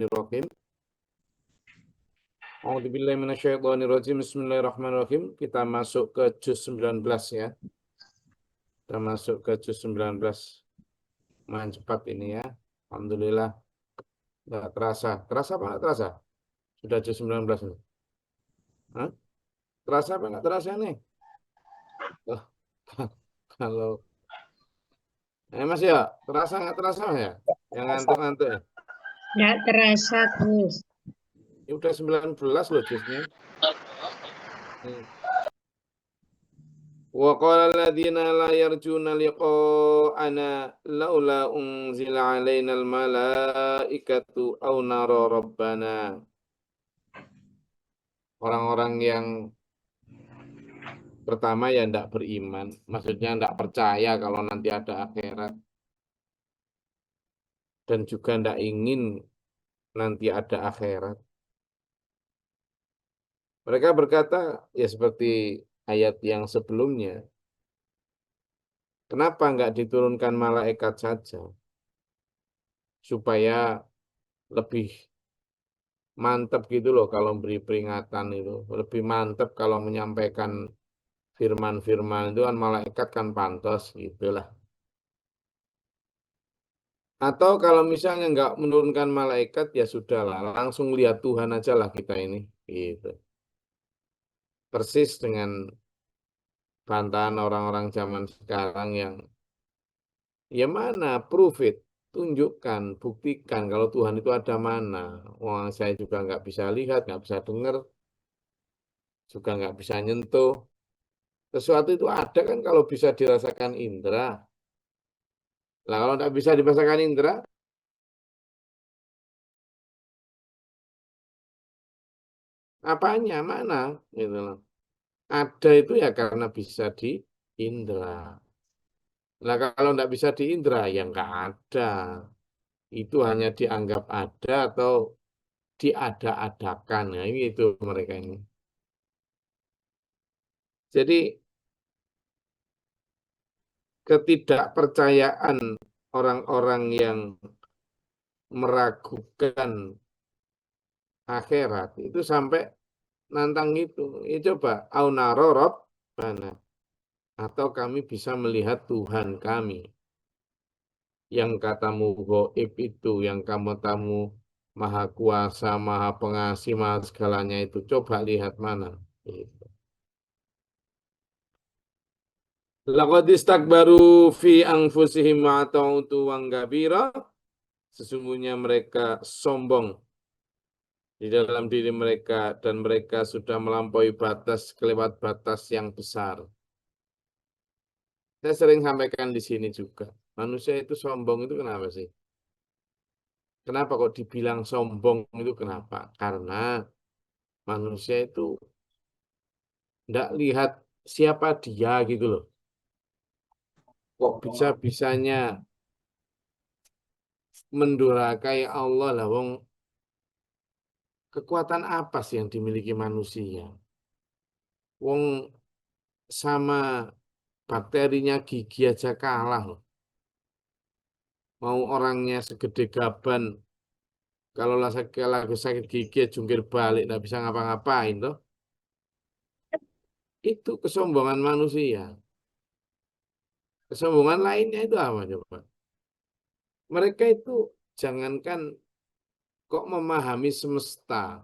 Bismillahirrahmanirrahim. A'udzubillahi minasyaitonirrajim. Bismillahirrahmanirrahim. Kita masuk ke juz 19 ya. Kita masuk ke juz 19. Main cepat ini ya. Alhamdulillah. Nggak terasa. Terasa apa nggak terasa? Sudah juz 19 ini. Hah? Terasa apa nggak terasa nih? Oh, kalau Mas ya, terasa nggak terasa ya? Yang ngantuk-ngantuk ya? Nggak terasa, Gus. Ini udah 19 loh juznya. Wa qala alladziina laa yarjuuna liqaa'ana laulaa unzila 'alainal malaa'ikatu aw nara rabbana. Orang-orang yang pertama ya tidak beriman, maksudnya tidak percaya kalau nanti ada akhirat dan juga tidak ingin nanti ada akhirat. Mereka berkata ya seperti ayat yang sebelumnya, kenapa enggak diturunkan malaikat saja supaya lebih mantap gitu loh kalau beri peringatan itu. Lebih mantap kalau menyampaikan firman-firman itu kan malaikat kan pantas gitulah. Atau kalau misalnya nggak menurunkan malaikat ya sudahlah, langsung lihat Tuhan aja lah kita ini. Gitu. Persis dengan bantahan orang-orang zaman sekarang yang ya mana prove it, tunjukkan, buktikan kalau Tuhan itu ada mana. Wah, saya juga nggak bisa lihat, nggak bisa dengar, juga nggak bisa nyentuh. Sesuatu itu ada kan kalau bisa dirasakan indera. Nah, kalau tidak bisa dirasakan indera, apanya, mana? Gitu loh. Ada itu ya karena bisa di indera. Nah, kalau tidak bisa di indera, ya nggak ada. Itu hanya dianggap ada atau diada-adakan. Nah, ini itu mereka ini. Jadi, ketidakpercayaan orang-orang yang meragukan akhirat itu sampai nantang itu. Ya coba aunarorob mana atau kami bisa melihat Tuhan kami yang katamu gaib itu, yang kamu tamu maha kuasa, maha pengasih, maha segalanya itu. Coba lihat mana. Gitu. Laqad istakbaru fi anfusihim ma'atautu wanggabira. Sesungguhnya mereka sombong di dalam diri mereka dan mereka sudah melampaui batas kelewat batas yang besar. Saya sering sampaikan di sini juga. Manusia itu sombong itu kenapa sih? Kenapa kok dibilang sombong itu kenapa? Karena manusia itu tidak lihat siapa dia gitu loh. Kok bisa-bisanya mendurakai Allah lah, wong kekuatan apa sih yang dimiliki manusia? Wong sama bakterinya gigi aja kalah loh. Mau orangnya segede gaban, kalau lagi sakit gigi ya jungkir balik, nggak bisa ngapa-ngapain loh. Itu kesombongan manusia. Kesombongan lainnya itu apa coba? Mereka itu jangankan kok memahami semesta,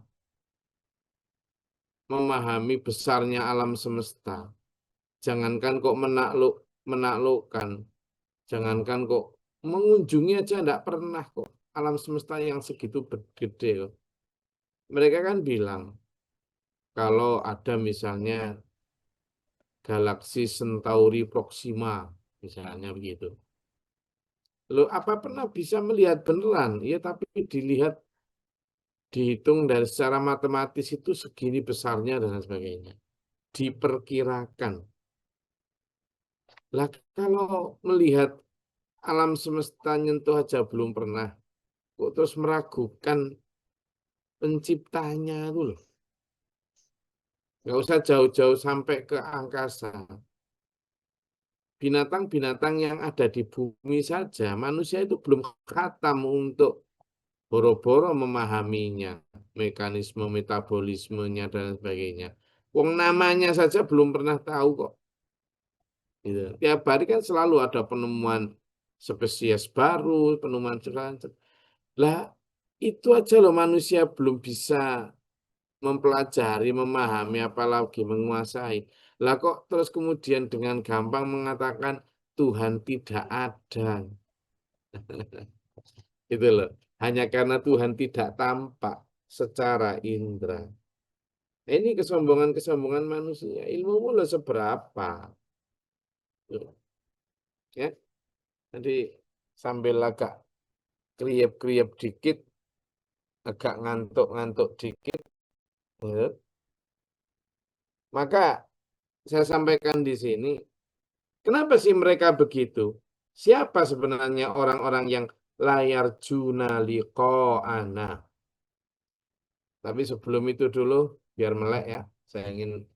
memahami besarnya alam semesta. Jangankan kok menaklukkan, jangankan kok mengunjungi aja enggak pernah kok alam semesta yang segitu gede kok. Mereka kan bilang kalau ada misalnya galaksi Centauri Proxima, misalnya begitu. Loh, apa pernah bisa melihat beneran? Ya, tapi dilihat, dihitung dari secara matematis itu segini besarnya dan sebagainya. Diperkirakan. Lah, kalau melihat alam semesta nyentuh aja belum pernah, kok terus meragukan penciptanya itu loh. Nggak usah jauh-jauh sampai ke angkasa. Binatang-binatang yang ada di bumi saja, manusia itu belum khatam untuk boro-boro memahaminya, mekanisme metabolismenya dan sebagainya. Wong namanya saja belum pernah tahu kok. Gitu. Tiap hari kan selalu ada penemuan spesies baru, penemuan selanjutnya. Lah, itu aja loh manusia belum bisa mempelajari, memahami, apalagi menguasai. Lah kok terus kemudian dengan gampang mengatakan Tuhan tidak ada. Itu loh. Hanya karena Tuhan tidak tampak secara indera. Ini kesombongan-kesombongan manusia. Ilmu lo seberapa? Tuh, ya. Jadi sambil agak kriep-kriep dikit, agak ngantuk-ngantuk dikit, ya. Maka saya sampaikan di sini, kenapa sih mereka begitu? Siapa sebenarnya orang-orang yang layar juna liqa'ana? Tapi sebelum itu dulu, biar melek ya, saya ingin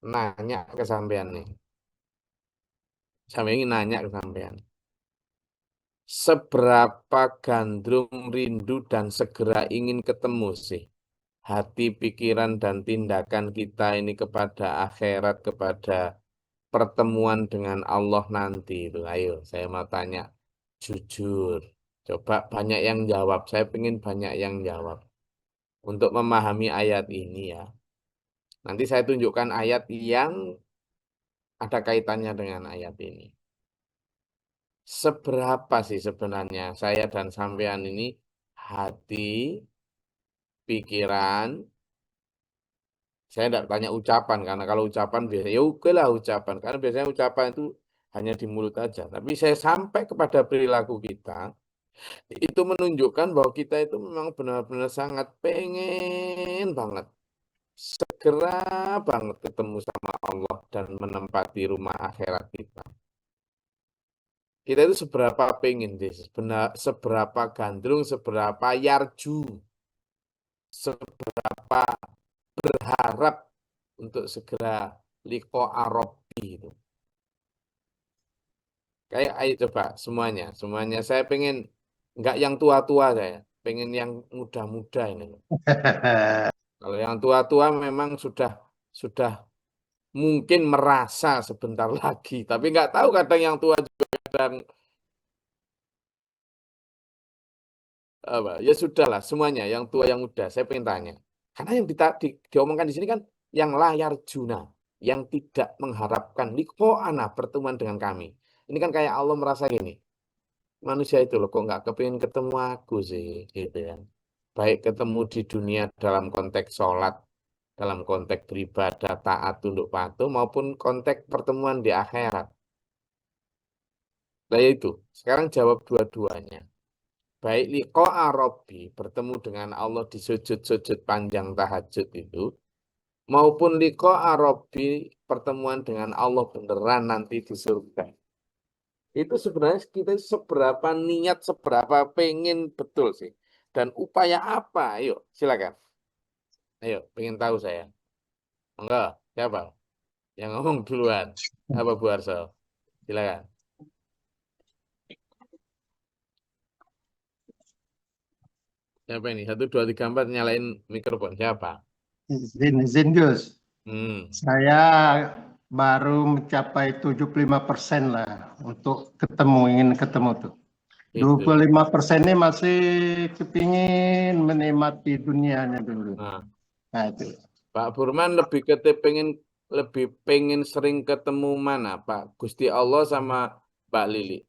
nanya ke sampean nih. Saya ingin nanya ke sampean. Seberapa gandrung rindu dan segera ingin ketemu sih hati, pikiran, dan tindakan kita ini kepada akhirat, kepada pertemuan dengan Allah nanti itu. Ayo, saya mau tanya jujur. Coba banyak yang jawab. Saya ingin banyak yang jawab. Untuk memahami ayat ini ya. Nanti saya tunjukkan ayat yang ada kaitannya dengan ayat ini. Seberapa sih sebenarnya saya dan sampean ini hati, pikiran, saya tidak tanya ucapan, karena kalau ucapan biasanya, ya oke lah ucapan, karena biasanya ucapan itu hanya di mulut aja. Tapi saya sampai kepada perilaku kita, itu menunjukkan bahwa kita itu memang benar-benar sangat pengen banget, segera banget ketemu sama Allah dan menempati rumah akhirat kita. Kita itu seberapa pengen, seberapa gandrung, seberapa yarju, seberapa berharap untuk segera liko arobi itu. Kayak ayo coba semuanya saya pengen nggak yang tua-tua saya, pengen yang muda-muda ini. Kalau yang tua-tua memang sudah mungkin merasa sebentar lagi, tapi nggak tahu kadang yang tua juga kadang apa. Ya sudahlah semuanya yang tua yang muda saya pengen tanya. Karena yang diomongkan di sini kan yang layar juna, yang tidak mengharapkan liko ana pertemuan dengan kami. Ini kan kayak Allah merasa gini. Manusia itu loh kok nggak kepingin ketemu aku sih gitu kan, baik ketemu di dunia dalam konteks sholat, dalam konteks beribadah taat tunduk patuh maupun konteks pertemuan di akhirat. Nah itu sekarang jawab dua-duanya, baik liqa'a Rabbi bertemu dengan Allah di sujud-sujud panjang tahajud itu maupun liqa'a Rabbi pertemuan dengan Allah beneran nanti di surga. Itu sebenarnya kita seberapa niat, seberapa pengen betul sih. Dan upaya apa? Ayo, silakan. Ayo, pengen tahu saya. Enggak, siapa? Yang ngomong duluan. Apa Bu Arso? Silakan. Siapa ini? Satu, dua, tiga, empat, nyalain mikrofon. Siapa? Izin Gus, Hmm, saya baru mencapai 75% lah untuk ingin ketemu tuh. itu. 25% ini masih kepingin menikmati dunianya dulu. Nah, Nah itu. Pak Burman lebih pengen sering ketemu mana, Pak? Gusti Allah sama Mbak Lili.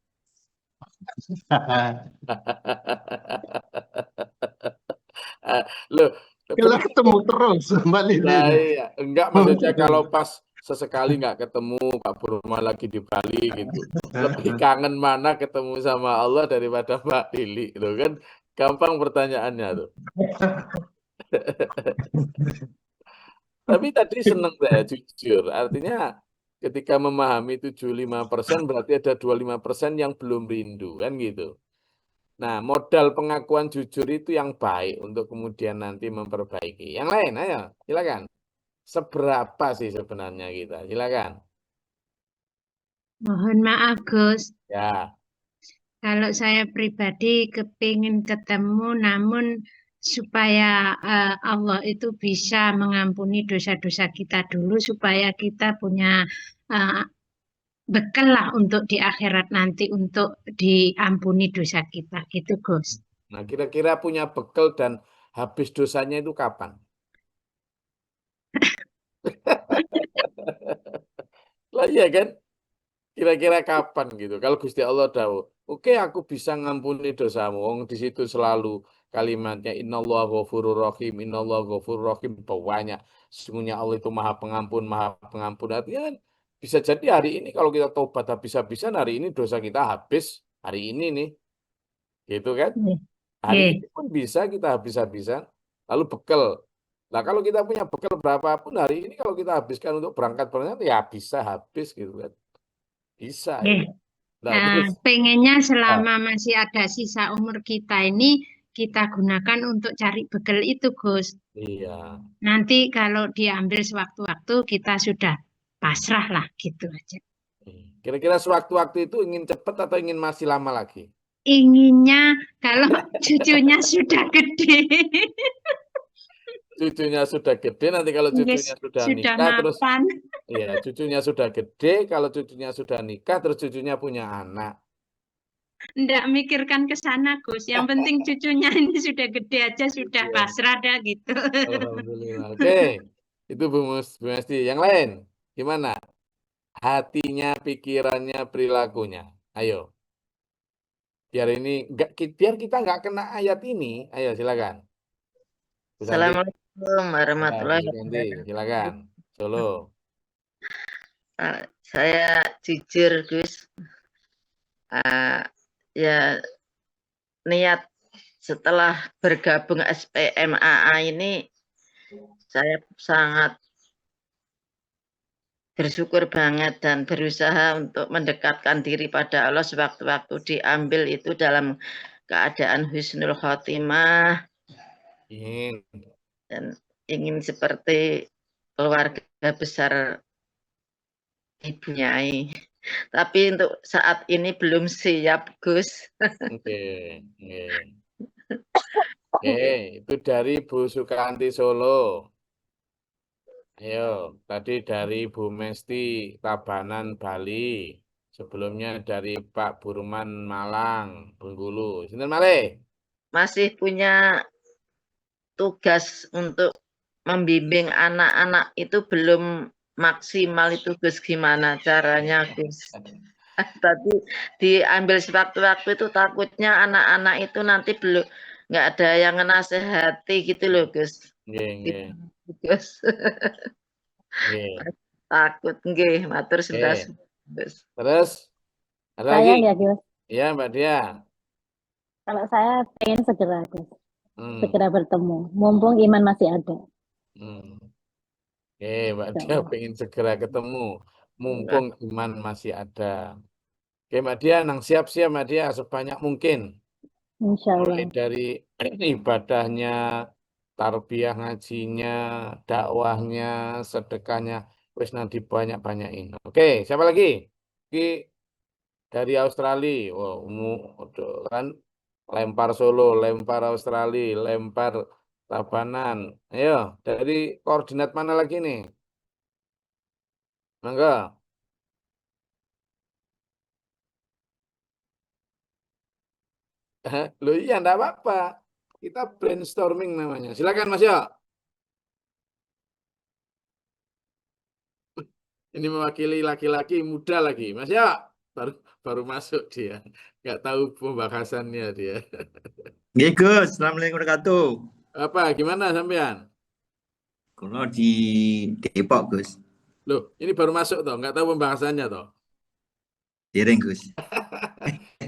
Loh, Kalau ketemu terus kembali nah, ini. iya. Enggak, maksudnya kalau pas sesekali nggak ketemu Pak Purma lagi di Bali gitu. Lebih kangen mana ketemu sama Allah daripada Mbak Lili gitu kan. Gampang pertanyaannya tuh. Tapi tadi seneng saya jujur. Artinya ketika memahami 75% berarti ada 25% yang belum rindu kan gitu. Nah, modal pengakuan jujur itu yang baik untuk kemudian nanti memperbaiki. Yang lain, ayo, silakan. Seberapa sih sebenarnya kita? Silakan. Mohon maaf, Gus. Ya, Kalau saya pribadi kepingin ketemu, namun supaya Allah itu bisa mengampuni dosa-dosa kita dulu, supaya kita punya eh, bekal lah untuk di akhirat nanti untuk diampuni dosa kita, gitu Gus. Nah, kira-kira punya bekal dan habis dosanya itu kapan? Lah iya kan? Kira-kira kapan gitu? Kalau Gusti Allah tahu, oke aku bisa ngampuni dosamu. Wong di situ selalu kalimatnya Innallaha ghafurur rahim, Innallaha ghafurur rahim banyak. Sesungguhnya Allah itu Maha Pengampun, Maha Pengampun. Artinya kan bisa jadi hari ini kalau kita tobat habis-habisan, hari ini dosa kita habis hari ini nih, gitu kan? Nggih. Hari Nggih. ini pun bisa kita habis-habisan, lalu bekal. Nah, kalau kita punya bekal berapapun hari ini, kalau kita habiskan untuk berangkat ya bisa habis gitu kan. Bisa Nggih. itu. Nah, terus, Pengennya ah, selama masih ada sisa umur kita ini kita gunakan untuk cari bekal itu, Gus. iya. Nanti kalau diambil sewaktu-waktu kita sudah pasrah lah gitu aja. Kira-kira sewaktu-waktu itu ingin cepat atau ingin masih lama lagi? Inginnya kalau cucunya sudah gede, Cucunya sudah gede, nanti kalau yes, cucunya sudah sudah nikah, terus, mapan. iya, cucunya sudah gede, kalau cucunya sudah nikah, terus cucunya punya anak. Nggak mikirkan ke sana, Gus. Yang penting cucunya ini sudah gede aja, sudah Iya. pasrah dah gitu. Alhamdulillah. Oke, itu Bu Mesti. Yang lain, gimana? Hatinya, pikirannya, perilakunya. Ayo, biar kita nggak kena ayat ini. Ayo, silakan. Bu Santi, Assalamualaikum ya, Bu warahmatullahi Santi, wabarakatuh. silakan. Solo. Saya jujur, Gus, ya niat setelah bergabung SPMAA ini, saya sangat bersyukur banget dan berusaha untuk mendekatkan diri pada Allah sewaktu-waktu diambil itu dalam keadaan husnul khotimah Ingin. dan ingin seperti keluarga besar Ibu Nyai. Tapi untuk saat ini belum siap, Gus. Oke, oke. Oke, itu dari Bu Sukanti Solo. Ayo, tadi dari Bu Mesti Tabanan Bali. Sebelumnya dari Pak Burman Malang, Bengkulu. Sinten malih? Masih punya tugas untuk membimbing anak-anak itu belum maksimal itu, Gus. Gimana caranya, Gus? Tadi diambil sewaktu-waktu itu takutnya anak-anak itu nanti belum nggak ada yang ngenasehati gitu loh, Gus. Nggih, Gitu, nggih, Gus. nggih. Takut nggih, matur sebelas, Oke. Gus. Terus ada Saya lagi? nggak Gus. Ya, Mbak Dia. Kalau saya pengen segera Gus, Hmm. segera bertemu. Mumpung iman masih ada. Hmm. Oke, Mbak Insya Dia Allah. pengen segera ketemu. Mumpung iman masih ada. Oke, Mbak Dia, nang siap-siap Mbak Dia sebanyak mungkin. Insya Mulai Allah. dari ibadahnya, tarbiyah ngajinya, dakwahnya, sedekahnya, wis nanti banyak-banyakin. Oke, siapa lagi? Ki dari Australia. Wow, kan lempar Solo, lempar Australia, lempar Tabanan. Ayo, dari koordinat mana lagi nih? Mangga. Loh iya, enggak apa-apa. Kita brainstorming namanya. Silakan Mas Yo. Ini mewakili laki-laki muda lagi. Mas Yo, baru baru masuk dia. Nggak tahu pembahasannya dia. Nggih Gus, Assalamualaikum warahmatullahi wabarakatuh. Apa, gimana sampean? Kalau di Depok Gus, Loh, ini baru masuk toh, nggak tahu pembahasannya toh. dereng Gus.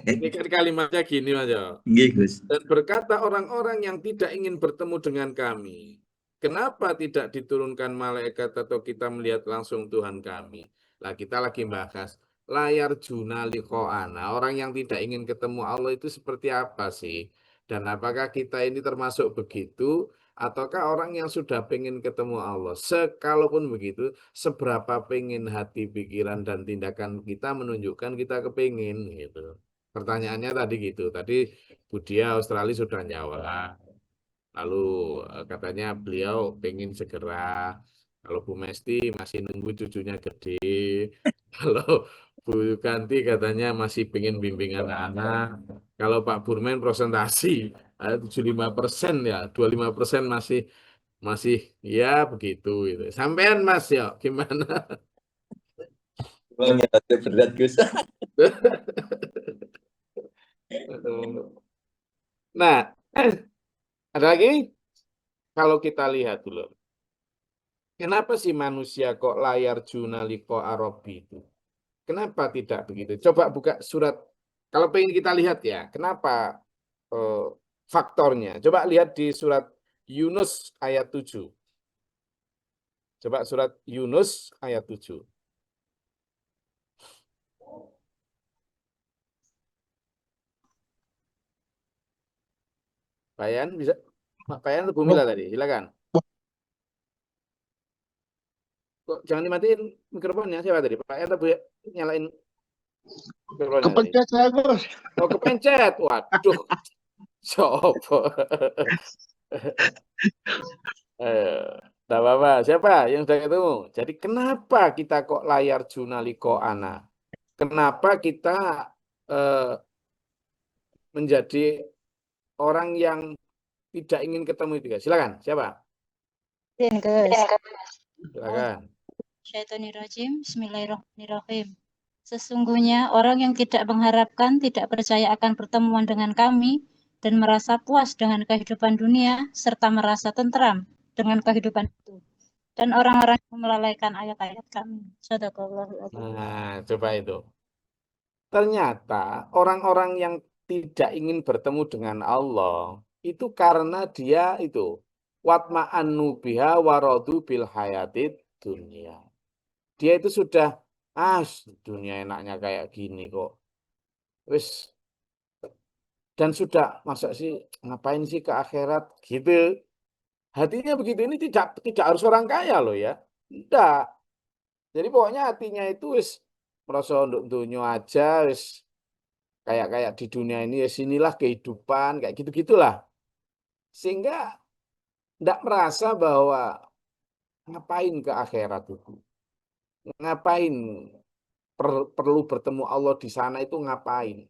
Ini kan kalimatnya gini Mas Yo. Nggih Gus. Dan berkata orang-orang yang tidak ingin bertemu dengan kami, kenapa tidak diturunkan malaikat atau kita melihat langsung Tuhan kami? Lah kita lagi bahas layar juna liqa'ana. Orang yang tidak ingin ketemu Allah itu seperti apa sih? Dan apakah kita ini termasuk begitu? Ataukah orang yang sudah pengen ketemu Allah? Sekalipun begitu, seberapa pengen hati, pikiran, dan tindakan kita menunjukkan kita kepingin gitu. Pertanyaannya tadi gitu. Tadi Budia Australia sudah jawab. Lalu katanya beliau pengen segera. Kalau Bu Mesti masih nunggu cucunya gede. Kalau Bu Kanti katanya masih pengen bimbing anak-anak. Kalau Pak Burmen presentasi 75% ya, 25% masih ya begitu gitu. Sampean Mas ya gimana? Memang ya, berat Gus. Nah, ada lagi? Kalau kita lihat dulu, kenapa sih manusia kok layar junaliko arobi itu? Kenapa tidak begitu? Coba buka surat, kalau pengen kita lihat ya, kenapa faktornya? Coba lihat di surat Yunus ayat 7. Coba surat Yunus ayat 7. Pak Yan bisa? Pak Yan atau Bu Mila tadi? Silakan. Kok jangan dimatiin mikrofonnya, siapa tadi? Pak Yan atau Bu? Nyalain mikrofonnya tadi. Kepencet saya, Gus. Oh, kepencet. Waduh. Coba. Tidak apa-apa. Siapa yang sudah ketemu? Jadi kenapa kita kok layar junaliko ana? Kenapa kita menjadi orang yang tidak ingin ketemu itu? Silakan. Siapa? Silakan. Syaitonirrajim. Bismillahirrahmanirrahim. Sesungguhnya orang yang tidak mengharapkan, tidak percaya akan pertemuan dengan kami, dan merasa puas dengan kehidupan dunia, serta merasa tentram dengan kehidupan itu. Dan orang-orang yang melalaikan ayat-ayat kami. Shadaqallahul adzim. Nah, coba itu. Ternyata orang-orang yang tidak ingin bertemu dengan Allah, itu karena dia itu watma'annu biha waradu bil hayatid dunia. Dia itu sudah dunia enaknya kayak gini kok. Wis dan sudah masa sih ngapain sih ke akhirat gitu. Hatinya begitu, ini tidak harus orang kaya loh ya. Tidak. Jadi pokoknya hatinya itu wis merasa untuk dunia aja wis kayak di dunia ini ya sinilah kehidupan kayak gitu-gitulah. Sehingga tidak merasa bahwa ngapain ke akhirat itu. Ngapain perlu bertemu Allah di sana itu ngapain.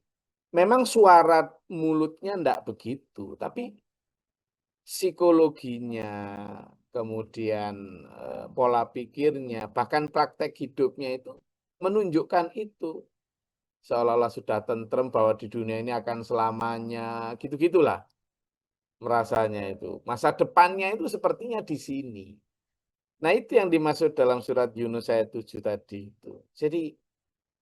Memang suara mulutnya tidak begitu, tapi psikologinya, kemudian pola pikirnya, bahkan praktek hidupnya itu menunjukkan itu. Seolah-olah sudah tentrem bahwa di dunia ini akan selamanya, gitu-gitulah merasanya itu. Masa depannya itu sepertinya di sini. Nah itu yang dimaksud dalam surat Yunus ayat 7 tadi itu. Jadi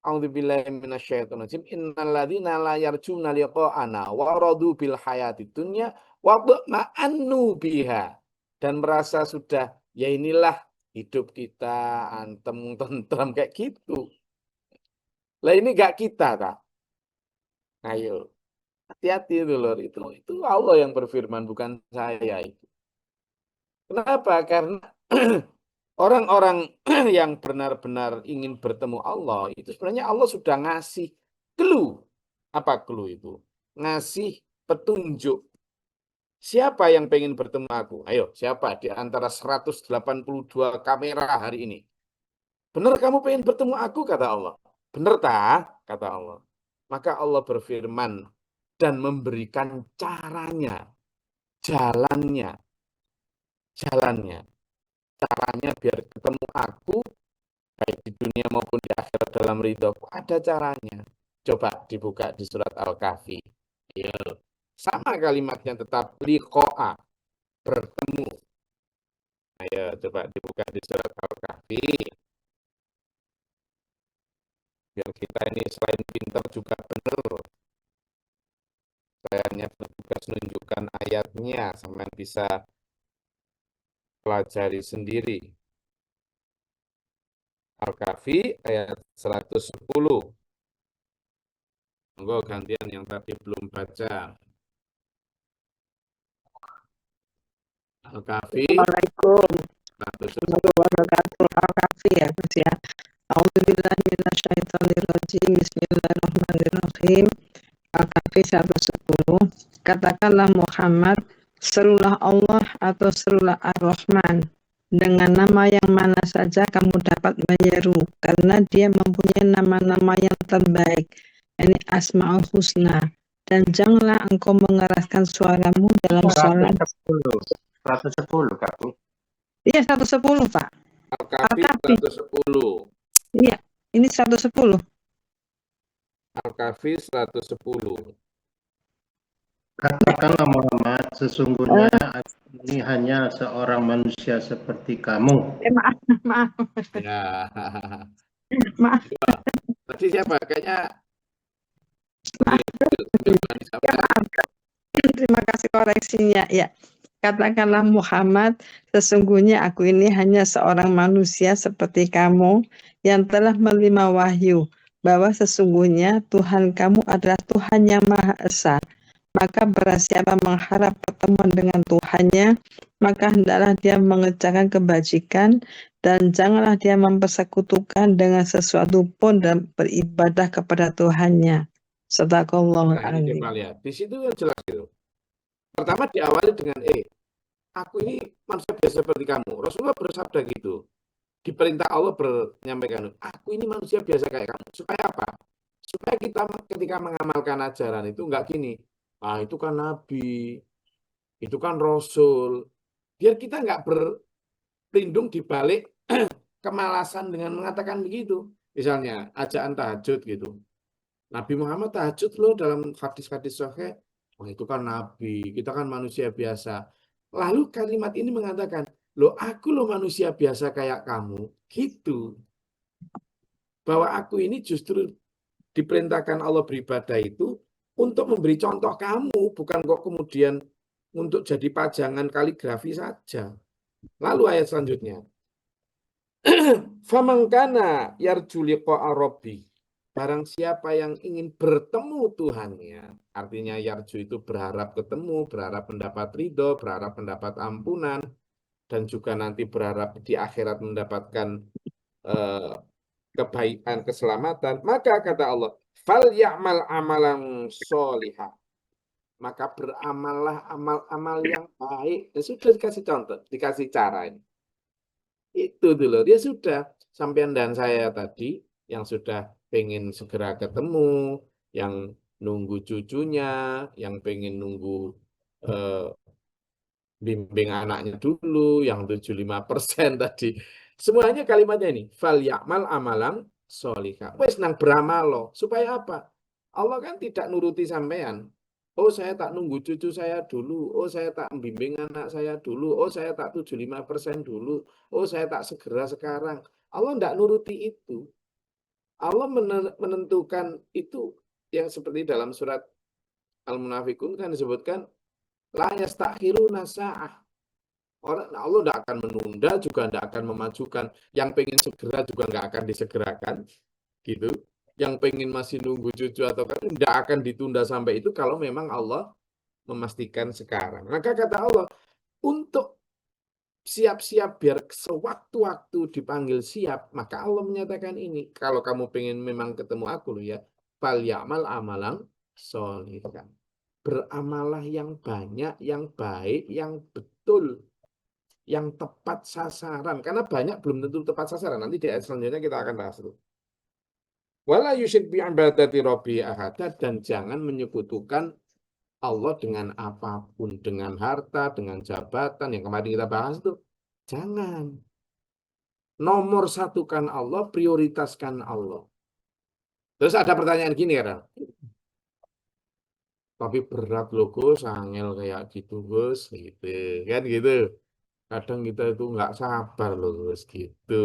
a'udzubillahi minasyaitonirrajim innalladzina la yarjuna liqa'ana wa radu bil hayatid dunya wa ma'annu biha, dan merasa sudah ya inilah hidup kita antem tentrem kayak gitu. Lah ini enggak kita tak? Ayo. Hati-hati itu lor, itu Allah yang berfirman bukan saya itu. Kenapa? Karena orang-orang yang benar-benar ingin bertemu Allah, itu sebenarnya Allah sudah ngasih clue. Apa clue itu? Ngasih petunjuk. Siapa yang pengen bertemu aku? Ayo, siapa di antara 182 kamera hari ini? Benar kamu pengen bertemu aku, kata Allah. Benar tak? Kata Allah. Maka Allah berfirman dan memberikan caranya, jalannya. Caranya biar ketemu aku, baik di dunia maupun di akhirat dalam ridhoku, ada caranya. Coba dibuka di surat Al-Kahfi. Ya. Sama kalimatnya tetap liqa'a, bertemu. Ayo coba dibuka di surat Al-Kahfi. Biar kita ini selain pintar juga benar. Saya hanya bertugas menunjukkan ayatnya, sampai bisa pelajari sendiri. Al-Kahfi ayat 110. Monggo gantian yang tadi belum baca. Al-Kahfi. Assalamualaikum warahmatullahi wabarakatuh. Al-Kahfi ya Gus ya. A'udzubillahi minasyaitonirrajim. Bismillahirrahmanirrahim. Al-Kahfi 110, katakanlah Muhammad, serulah Allah atau serulah Ar-Rahman. Dengan nama yang mana saja kamu dapat menyeru, karena dia mempunyai nama-nama yang terbaik, ini Asma'ul Husna. Dan janganlah engkau mengeraskan suaramu dalam sholat. 110 Kak. Iya, 110, Pak. Al-Kahfi Al-Kahfi. 110. Iya, ini 110. Al-Kahfi 110. Katakanlah Muhammad, sesungguhnya aku ini hanya seorang manusia seperti kamu. Maaf. Ya. Maaf. Tadi siapa? Kayaknya Terima kasih koreksinya. Ya, katakanlah Muhammad, sesungguhnya aku ini hanya seorang manusia seperti kamu yang telah menerima wahyu bahwa sesungguhnya Tuhan kamu adalah Tuhan yang Maha Esa. Maka barang siapa mengharap pertemuan dengan Tuhannya, maka hendaklah dia mengerjakan kebajikan dan janganlah dia mempersekutukan dengan sesuatu pun dan beribadah kepada Tuhannya. Sadaqallahul Nah, ini azim. coba lihat. Di situ kan jelas itu. Pertama diawali dengan aku ini manusia biasa seperti kamu. Rasulullah bersabda gitu. Diperintah Allah menyampaikan, aku ini manusia biasa kayak kamu. Supaya apa? Supaya kita ketika mengamalkan ajaran itu enggak gini. Itu kan Nabi, itu kan Rasul. Biar kita enggak berlindung di balik kemalasan dengan mengatakan begitu. Misalnya, ajaan tahajud gitu. Nabi Muhammad tahajud loh dalam hadis-hadis sahih. Itu kan Nabi, kita kan manusia biasa. Lalu kalimat ini mengatakan, aku loh manusia biasa kayak kamu. Gitu. Bahwa aku ini justru diperintahkan Allah beribadah itu untuk memberi contoh kamu, bukan kok kemudian untuk jadi pajangan kaligrafi saja. Lalu ayat selanjutnya. Famangkana yarju liqa'a rabbi. Barang siapa yang ingin bertemu Tuhannya, artinya yarju itu berharap ketemu, berharap mendapat ridho, berharap mendapat ampunan, dan juga nanti berharap di akhirat mendapatkan kebaikan, keselamatan. Maka kata Allah, fal ya'mal amalan sholihah. Maka beramallah amal-amal yang baik. Dan sudah dikasih contoh, dikasih cara ini. Itu dulu, dia sudah. Sampean dan saya tadi, yang sudah pengen segera ketemu, yang nunggu cucunya, yang pengen nunggu bimbing anaknya dulu, yang 75% tadi. Semuanya kalimatnya ini. Fal ya'mal amalan sholihah. Wes nang beramal loh. Supaya apa? Allah kan tidak nuruti sampean. Oh, saya tak nunggu cucu saya dulu. Oh, saya tak membimbing anak saya dulu. Oh, saya tak 75% dulu. Oh, saya tak segera sekarang. Allah tidak nuruti itu. Allah menentukan itu yang seperti dalam surat Al-Munafikun kan disebutkan la yastakhiruna sa'ah. Allah tidak akan menunda, juga tidak akan memajukan. Yang pengen segera juga nggak akan disegerakan, gitu. Yang pengen masih nunggu cucu atau kan tidak akan ditunda sampai itu kalau memang Allah memastikan sekarang. Maka kata Allah, untuk siap-siap biar sewaktu-waktu dipanggil siap, maka Allah menyatakan ini. Kalau kamu pengen memang ketemu aku loh ya, fal ya'mal amalan sholihan. Beramalah yang banyak, yang baik, yang betul, yang tepat sasaran. Karena banyak belum tentu tepat sasaran. Nanti di ayat selanjutnya kita akan bahas itu. Wala yusyrik bi'ibadati rabbi ahada, dan jangan menyekutukan Allah dengan apapun, dengan harta, dengan jabatan yang kemarin kita bahas itu. Jangan. Nomor satukan Allah, prioritaskan Allah. Terus ada pertanyaan gini kan. Tapi berat loh Gus, angel kayak gitu Gus, gitu kan gitu. Kadang kita itu nggak sabar loh Gus, gitu.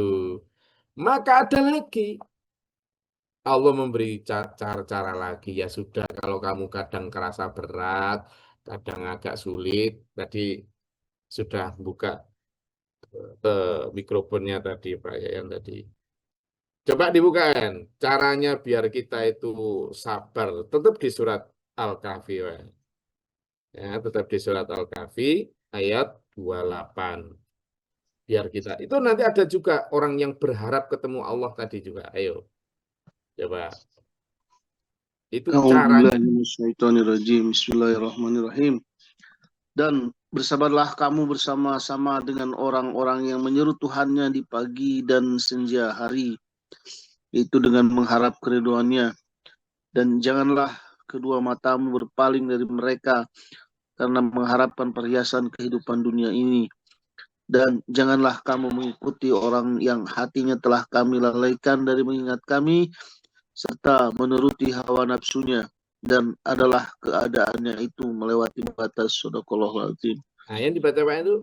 Maka ada lagi. Allah memberi cara-cara lagi. Ya sudah, kalau kamu kadang kerasa berat, kadang agak sulit, tadi sudah buka mikrofonnya tadi Pak Yayan tadi. Coba dibukakan caranya biar kita itu sabar. Tetap di surat Al-Kahfi. Ya, tetap di surat Al-Kahfi ayat 28. Biar kita. Itu nanti ada juga orang yang berharap ketemu Allah tadi juga. Ayo. Coba. Itu caranya. A'udzubillahiminasyaitonirrajim. Bismillahirrahmanirrahim. Dan bersabarlah kamu bersama-sama dengan orang-orang yang menyeru Tuhannya di pagi dan senja hari, itu dengan mengharap keriduannya. Dan janganlah kedua matamu berpaling dari mereka karena mengharapkan perhiasan kehidupan dunia ini. Dan janganlah kamu mengikuti orang yang hatinya telah kami lalaikan dari mengingat kami, serta menuruti hawa nafsunya, dan adalah keadaannya itu melewati batas. Shadaqallahul Azim. Nah, yang dibaca Pak itu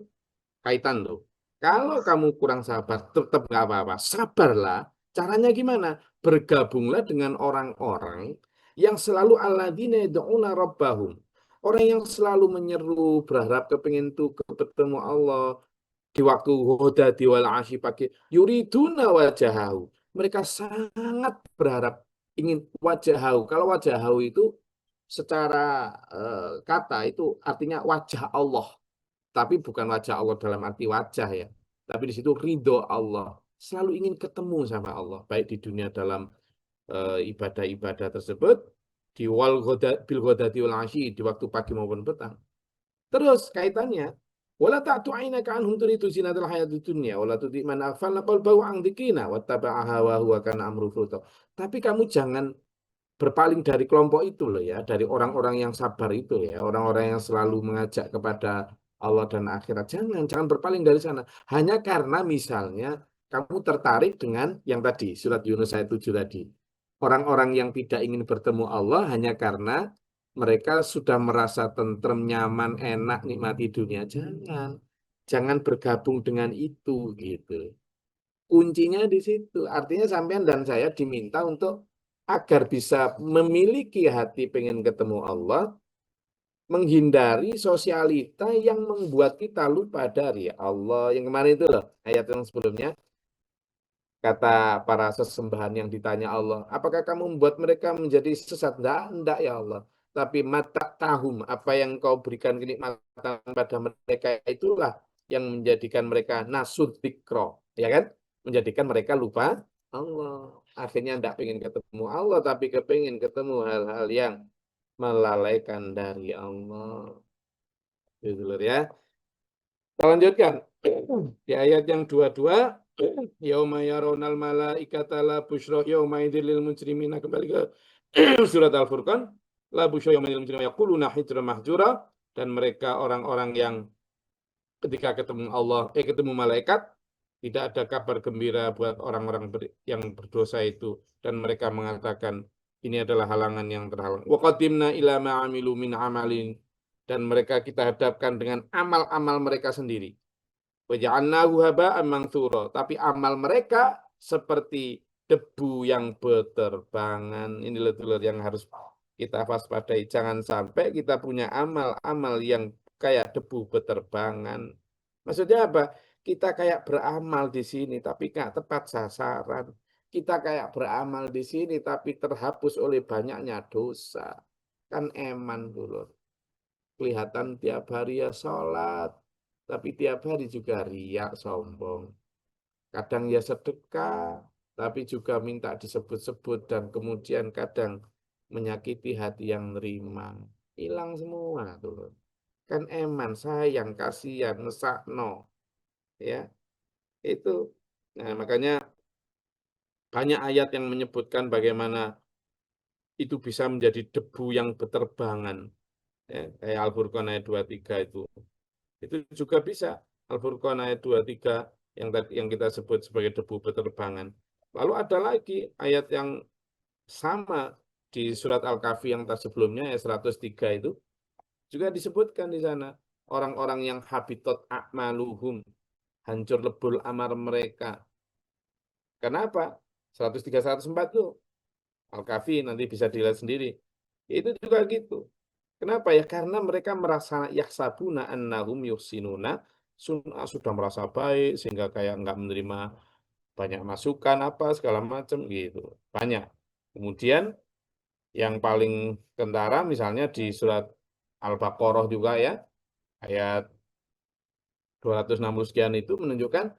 kaitan tuh. Kalau kamu kurang sabar, tetap nggak apa-apa. Sabarlah. Caranya gimana? Bergabunglah dengan orang-orang yang selalu alladzina yad'una rabbahum. Orang yang selalu menyeru, berharap kepingin tuh ketemu Allah di waktu ghadati wal asyi pagi. Yuriduna wajahahu. Mereka sangat berharap ingin wajahahu. Kalau wajahahu itu secara kata itu artinya wajah Allah. Tapi bukan wajah Allah dalam arti wajah ya. Tapi di situ ridho Allah. Selalu ingin ketemu sama Allah. Baik di dunia dalam ibadah-ibadah tersebut. Di bil ghadati wal asyi, di waktu pagi maupun petang. Terus kaitannya. Wala ta'tu 'ainaka 'anhum turidu zinatal hayatid dunya wala tuti man aghfalna qalbahu 'an dzikrina wattaba'a hawahu wa kana amru furuta. Tapi kamu jangan berpaling dari kelompok itu loh ya, dari orang-orang yang sabar itu ya, orang-orang yang selalu mengajak kepada Allah dan akhirat. Jangan berpaling dari sana. Hanya karena misalnya kamu tertarik dengan yang tadi, surat Yunus ayat 7 tadi. Orang-orang yang tidak ingin bertemu Allah hanya karena mereka sudah merasa tentrem, nyaman, enak, nikmati dunia. Jangan bergabung dengan itu gitu. Kuncinya di situ. Artinya sampean dan saya diminta untuk agar bisa memiliki hati pengen ketemu Allah, menghindari sosialita yang membuat kita lupa dari Allah. Yang kemarin itu loh, ayat yang sebelumnya, kata para sesembahan yang ditanya Allah, apakah kamu membuat mereka menjadi sesat? Enggak ya Allah. Tapi mata tahum, apa yang kau berikan kenikmatan pada mereka itulah yang menjadikan mereka nasud dzikra, ya kan? Menjadikan mereka lupa Allah. Akhirnya tidak pengen ketemu Allah, tapi kepingin ketemu hal-hal yang melalaikan dari Allah. Gitu loh ya. Kita lanjutkan. Di ayat yang 22, yauma yaronal malaikata la busyra yauma idzil lil mujrimina, kembali ke surat Al-Furqan, la busyra yauma idzil mujrimina yaquluna hijran mahjura, dan mereka orang-orang yang ketika ketemu Allah, ketemu malaikat, tidak ada kabar gembira buat orang-orang yang berdosa itu, dan mereka mengatakan ini adalah halangan yang terhalang. Wa qadimna ila ma amilu min amalin, dan mereka kita hadapkan dengan amal-amal mereka sendiri. Wa ja'alnahu haba'an mantsura, tapi amal mereka seperti debu yang berterbangan. Ini lho yang harus kita waspadai. Jangan sampai kita punya amal-amal yang kayak debu berterbangan. Maksudnya apa? Kita kayak beramal di sini tapi nggak tepat sasaran. Kita kayak beramal di sini tapi terhapus oleh banyaknya dosa. Kan eman dulu. Kelihatan tiap hari ya sholat, tapi tiap hari juga riak, sombong. Kadang ya sedekah, tapi juga minta disebut-sebut, dan kemudian kadang menyakiti hati yang nerima. Hilang semua tuh. Kan eman, sayang, kasihan, ngesakno. Ya, itu. Nah, makanya banyak ayat yang menyebutkan bagaimana itu bisa menjadi debu yang berterbangan. Ya, kayak Al-Furqan ayat 23 itu. Itu juga bisa. Al-Furqan ayat 23 yang kita sebut sebagai debu berterbangan. Lalu ada lagi ayat yang sama di surat Al-Kahfi yang sebelumnya, ayat 103 itu. Juga disebutkan di sana. Orang-orang yang habitat a'maluhum, hancur lebur amal mereka. Kenapa? 103-104 itu. Al-Kahfi nanti bisa dilihat sendiri. Itu juga gitu. Kenapa ya? Karena mereka merasa yahsabuna annahum yuhsinuna, sudah merasa baik sehingga kayak nggak menerima banyak masukan apa segala macam gitu. Banyak. Kemudian yang paling kentara misalnya di surat Al-Baqarah juga ya, ayat 260 sekian itu menunjukkan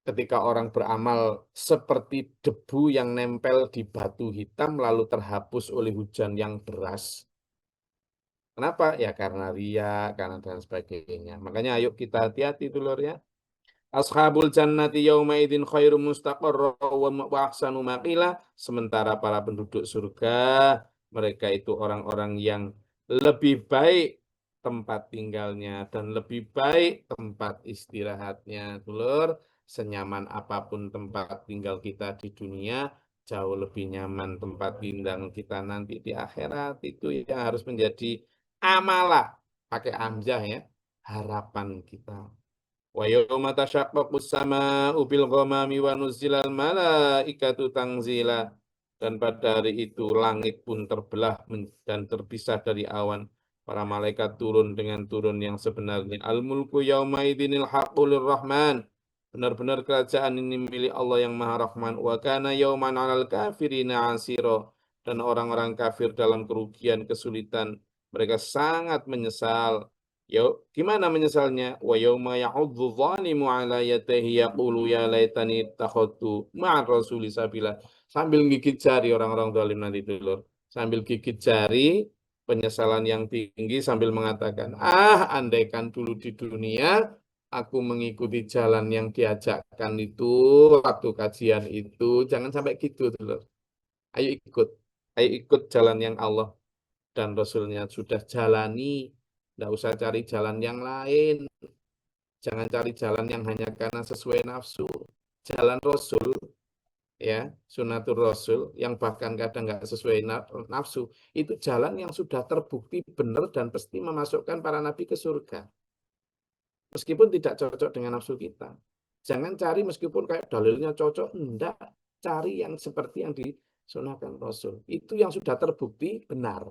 ketika orang beramal seperti debu yang nempel di batu hitam lalu terhapus oleh hujan yang deras. Kenapa? Ya karena ria, karena dan sebagainya. Makanya ayo kita hati-hati dulur ya. Ashabul jannati yauma idzin khairum mustaqarra wa ahsanu maqila. Sementara para penduduk surga, mereka itu orang-orang yang lebih baik tempat tinggalnya dan lebih baik tempat istirahatnya. Dulur, senyaman apapun tempat tinggal kita di dunia, jauh lebih nyaman tempat tinggal kita nanti di akhirat. Itu yang harus menjadi amalah, pakai amjah ya, harapan kita. Wa yawma tashaqqaqus samaa'u bil ghamami wa nuzzilal malaikatu tanzila. Dan pada hari itu langit pun terbelah dan terpisah dari awan. Para malaikat turun dengan turun yang sebenarnya. Al-mulku yawma idzinil haqqu lirrahman. Benar-benar kerajaan ini milik Allah yang Maha Rahman. Wa kana yawman 'alal kafirina 'asira. Dan orang-orang kafir dalam kerugian, kesulitan, mereka sangat menyesal. Gimana menyesalnya? Wa yauma ya'udzu dzalimu 'ala yadayhi yaqulu ya laitani takhadtu ma'ar rasuli sabila. Sambil gigit jari orang-orang zalim nanti dulu. Sambil gigit jari, penyesalan yang tinggi sambil mengatakan, andaikan dulu di dunia aku mengikuti jalan yang diajakkan itu waktu kajian itu. Jangan sampai gitu dulu. Ayo ikut. Ayo ikut jalan yang Allah dan Rasulnya sudah jalani. Tidak usah cari jalan yang lain. Jangan cari jalan yang hanya karena sesuai nafsu. Jalan Rasul, ya, sunatul Rasul, yang bahkan kadang nggak sesuai nafsu, itu jalan yang sudah terbukti benar dan pasti memasukkan para nabi ke surga. Meskipun tidak cocok dengan nafsu kita. Jangan cari meskipun kayak dalilnya cocok, enggak. Cari yang seperti yang disunahkan Rasul. Itu yang sudah terbukti benar.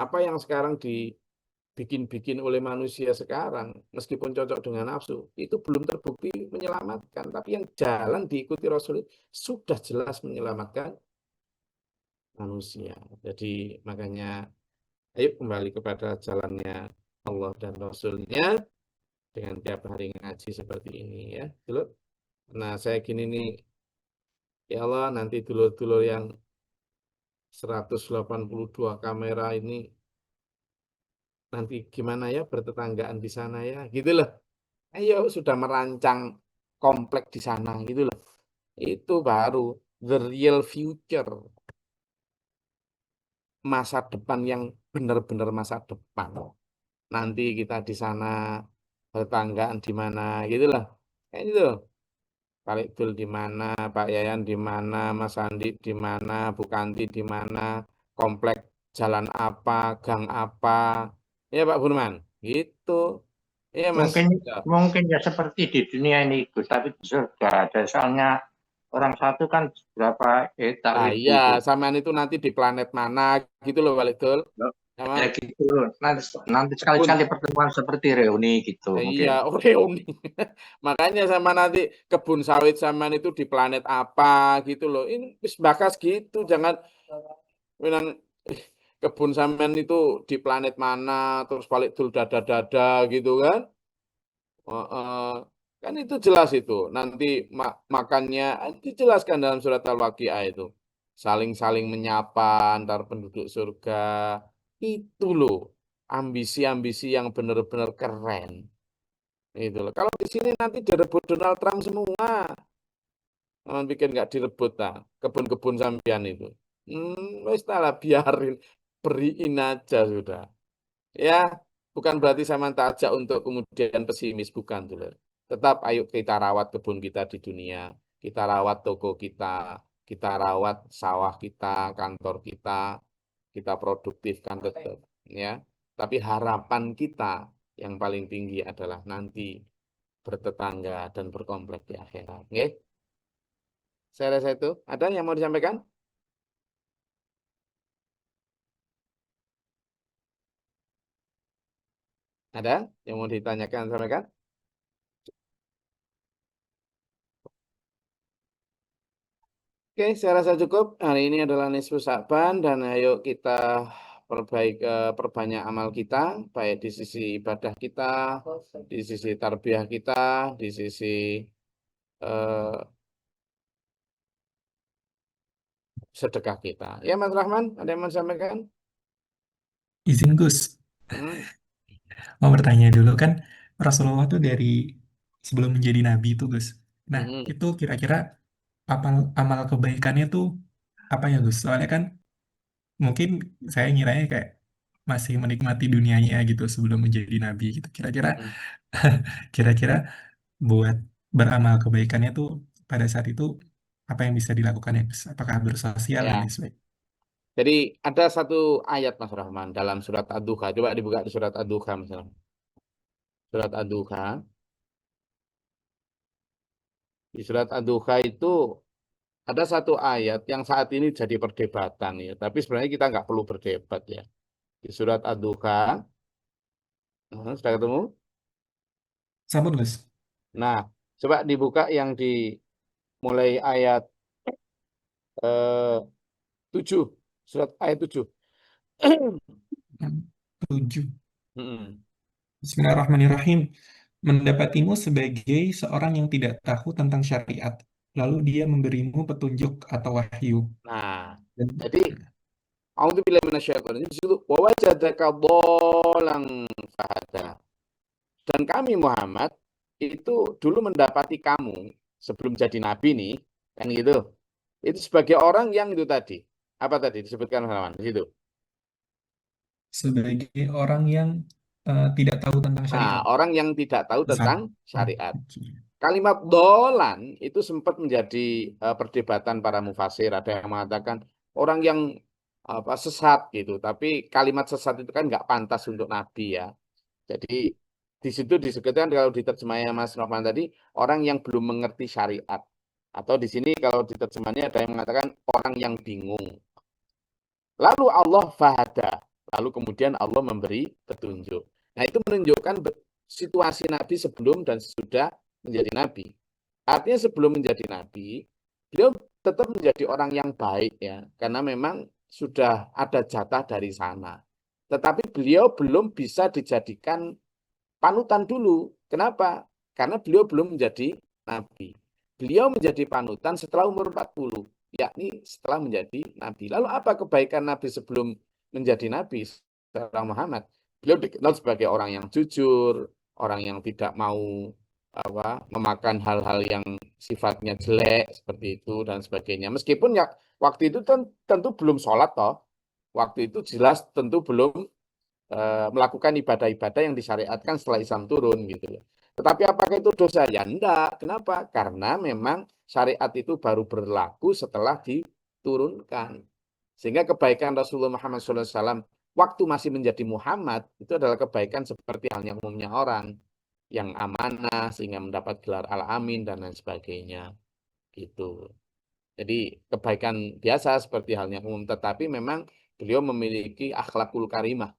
Apa yang sekarang dibikin-bikin oleh manusia sekarang, meskipun cocok dengan nafsu, itu belum terbukti menyelamatkan. Tapi yang jalan diikuti Rasul sudah jelas menyelamatkan manusia. Jadi makanya ayo kembali kepada jalannya Allah dan Rasulnya dengan tiap hari ngaji seperti ini ya. Dulu. Nah saya gini nih, ya Allah nanti dulur-dulur yang 182 kamera ini nanti gimana ya bertetanggaan di sana ya, gitu loh. Ayo sudah merancang komplek di sana, gitu loh. Itu baru the real future, masa depan yang benar-benar masa depan. Nanti kita di sana bertetanggaan di mana, gitu loh. Kayak gitu. Pak Ikdul di mana, Pak Yayan di mana, Mas Andi di mana, Bu Kanti di mana, komplek jalan apa, gang apa. Ya Pak Burman, gitu. Iya Mas. Mungkin ya seperti di dunia ini Gus, tapi di surga ada soalnya orang satu kan berapa tak ribu. Iya, samaan itu nanti di planet mana gitu loh Pak Ikdul. Ya gitu. Nanti sekali-sekali pertemuan seperti reuni gitu. Iya, reuni. Makanya sama nanti kebun sawit samaan itu di planet apa gitu loh. Ini wis bakas gitu, jangan bilang kebun sampean itu di planet mana terus balik dul dada-dada gitu kan. Kan itu jelas itu. Nanti makannya dijelaskan dalam surat Al-Waqiah itu. Saling-saling menyapa antar penduduk surga. Itu loh ambisi-ambisi yang benar-benar keren. Itu loh. Kalau di sini nanti direbut Donald Trump semua. Jangan pikir nggak direbut kebun-kebun sampean itu. Wis lah biarin, beriin aja sudah. Ya, bukan berarti saya tak ajak untuk kemudian pesimis, bukan dulu. Tetap ayo kita rawat kebun kita di dunia, kita rawat toko kita rawat sawah kita, kantor kita produktifkan tetap, ya. Tapi harapan kita yang paling tinggi adalah nanti bertetangga dan berkomplek di akhirat. Okay? Saya rasa itu. Ada yang mau disampaikan? Ada yang mau ditanyakan, sampaikan? Oke, saya rasa cukup. Hari ini adalah Nisfu Sa'ban dan ayo kita perbanyak amal kita, baik di sisi ibadah kita, di sisi tarbiyah kita, di sisi eh, sedekah kita. Ya Mas Rahman, ada yang mau sampaikan? Izin Gus, Hmm? mau bertanya dulu kan Rasulullah tuh dari sebelum menjadi nabi tuh Gus. Nah, Mm-mm. itu kira-kira amal kebaikannya tuh apa ya Gus? Soalnya kan mungkin saya ngiranya kayak masih menikmati dunianya gitu sebelum menjadi nabi gitu. Kira-kira Mm. kira-kira buat beramal kebaikannya tuh pada saat itu apa yang bisa dilakukan ya Gus? Apakah bersosial dan Ya, lain sebagainya? jadi ada satu ayat Mas Rahman dalam surat Ad-Duha. Coba dibuka di surat Ad-Duha misalnya. Surat Ad-Duha. Di surat Ad-Duha itu ada satu ayat yang saat ini jadi perdebatan ya. Tapi sebenarnya kita nggak perlu berdebat ya. Di surat Ad-Duha, sudah ketemu? Sampun Gus. Nah, coba dibuka yang di mulai ayat 7. Surat ayat 7. 7. Mm-mm. Bismillahirrahmanirrahim. Mendapatimu sebagai seorang yang tidak tahu tentang syariat, lalu dia memberimu petunjuk atau wahyu. Nah, Dan- jadi a'udzubillahi minasyaitonir rajim. Di situ wa wajadaka dhallan fahada. Dan kami Muhammad itu dulu mendapati kamu sebelum jadi nabi nih, kan gitu. Itu sebagai orang yang itu tadi. Apa tadi disebutkan Rahman di situ? sebagai orang yang tidak tahu tentang Nah, syariat. orang yang tidak tahu Sesat. tentang syariat. Kalimat dolan itu sempat menjadi perdebatan para mufasir. Ada yang mengatakan orang yang apa sesat gitu. Tapi kalimat sesat itu kan nggak pantas untuk nabi ya. Jadi di situ disebutkan kalau diterjemahnya Mas Rahman tadi orang yang belum mengerti syariat. Atau di sini kalau diterjemahnya ada yang mengatakan orang yang bingung. Lalu Allah fahada. Lalu kemudian Allah memberi petunjuk. Nah itu menunjukkan situasi Nabi sebelum dan sesudah menjadi Nabi. Artinya sebelum menjadi Nabi, beliau tetap menjadi orang yang baik ya. Karena memang sudah ada jatah dari sana. Tetapi beliau belum bisa dijadikan panutan dulu. Kenapa? Karena beliau belum menjadi Nabi. Beliau menjadi panutan setelah umur 40, yakni setelah menjadi Nabi. Lalu apa kebaikan Nabi sebelum menjadi Nabi seorang Muhammad? Beliau dikenal sebagai orang yang jujur, orang yang tidak mau memakan hal-hal yang sifatnya jelek seperti itu dan sebagainya. Meskipun ya waktu itu tentu belum sholat toh. Waktu itu jelas tentu belum melakukan ibadah-ibadah yang disyariatkan setelah Islam turun gitu loh. Tetapi apakah itu dosa? Ya enggak. Kenapa? Karena memang syariat itu baru berlaku setelah diturunkan. Sehingga kebaikan Rasulullah Muhammad SAW waktu masih menjadi Muhammad itu adalah kebaikan seperti halnya umumnya orang yang amanah sehingga mendapat gelar al-amin dan lain sebagainya gitu. Jadi kebaikan biasa seperti halnya umum, tetapi memang beliau memiliki akhlakul karimah.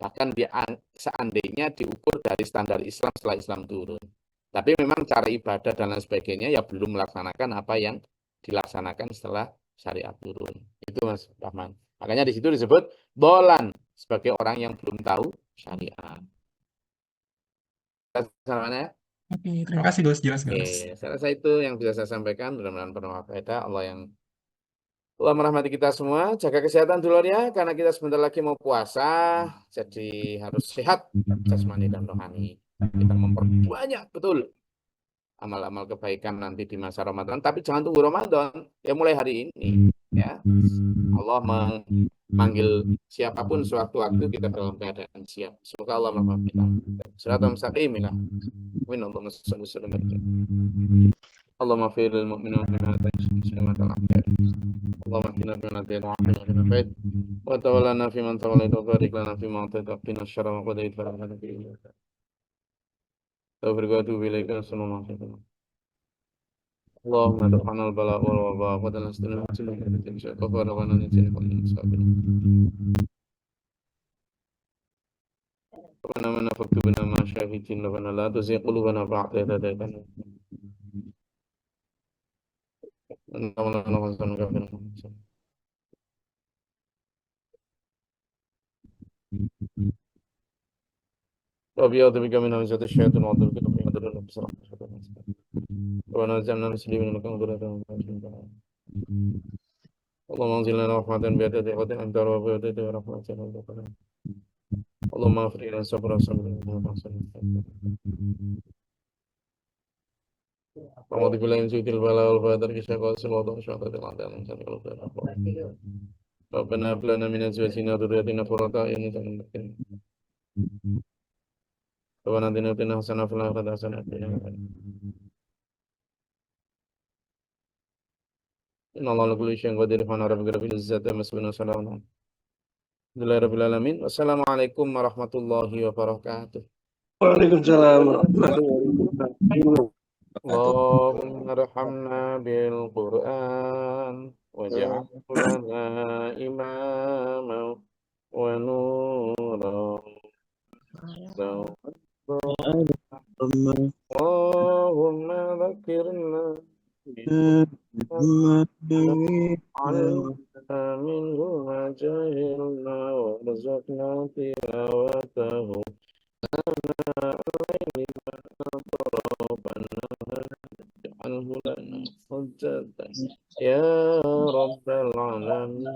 Bahkan dia seandainya diukur dari standar Islam setelah Islam turun. Tapi memang cara ibadah dan lain sebagainya ya belum melaksanakan apa yang dilaksanakan setelah syariat turun. Itu Mas Rahman. Makanya di situ disebut dolan sebagai orang yang belum tahu syariat. Ya? Oke, terima kasih Gus, jelas Oke, Gus. saya rasa itu yang bisa saya sampaikan. Mudah-mudahan bermanfaat. Allah merahmati kita semua, jaga kesehatan dulu ya, karena kita sebentar lagi mau puasa, jadi harus sehat jasmani dan rohani. Kita memperbanyak betul amal-amal kebaikan nanti di masa Ramadan, tapi jangan tunggu Ramadan, ya mulai hari ini. Ya, Allah memanggil siapapun sewaktu-waktu kita dalam keadaan siap. Semoga Allah merahmati kita. Suratul mustaqim ya. Amin. Allahumma shalli wa sallim. اللهم اغفر للمؤمنين والمؤمنات المسلمات والأحياء اللهم اهدنا فيمن هديت وعافنا فيمن عافيت وتولنا فيمن توليت وبارك لنا فيما أعطيت وقنا الشر ما قضيت فلا هادي إلا أنت أستغفرك وأتوب إليك صلى الله عليه وسلم اللهم ارفعنا البلاء والوباء ودنسنا من غفر لنا نسينا من صابرين ربنا من فاكتبنا مع شاهدين ربنا لا تزغ قلوبنا بعد إذ هديتنا Rabbi a'udzu bika min hamazati syaitan wa a'udzu bika min syarri ma ونزلنا مسلمين لكم ذرة اللهم انزلنا رحمة بيدك قد أنت رب بيدك ورحمة اللهم اغفر لنا صبر أعوذ بالله من شر البلاء والبدر كشكوى السلوات وشهادة الأعداء من شر الخير ربنا هب لنا من أزواجنا وذرياتنا قرة أعين واجعلنا للمتقين ربنا آتنا حسنة في الآخرة حسنة وقنا عذاب النار إن الله على كل شيء قدير سبحان ربك رب العزة عما يصفون وسلام على المرسلين alamin. Wassalamualaikum warahmatullahi wabarakatuh. Waalaikumsalam warahmatullahi wabarakatuh. اللهم ارحمنا بالقرآن واجعله لنا إماما ونورا اللهم ذكرنا علمنا منه ما جهلنا وارزقنا تلاوته آناء الليل وأطراف النهار واجعله لنا حجة يا رب العالمين.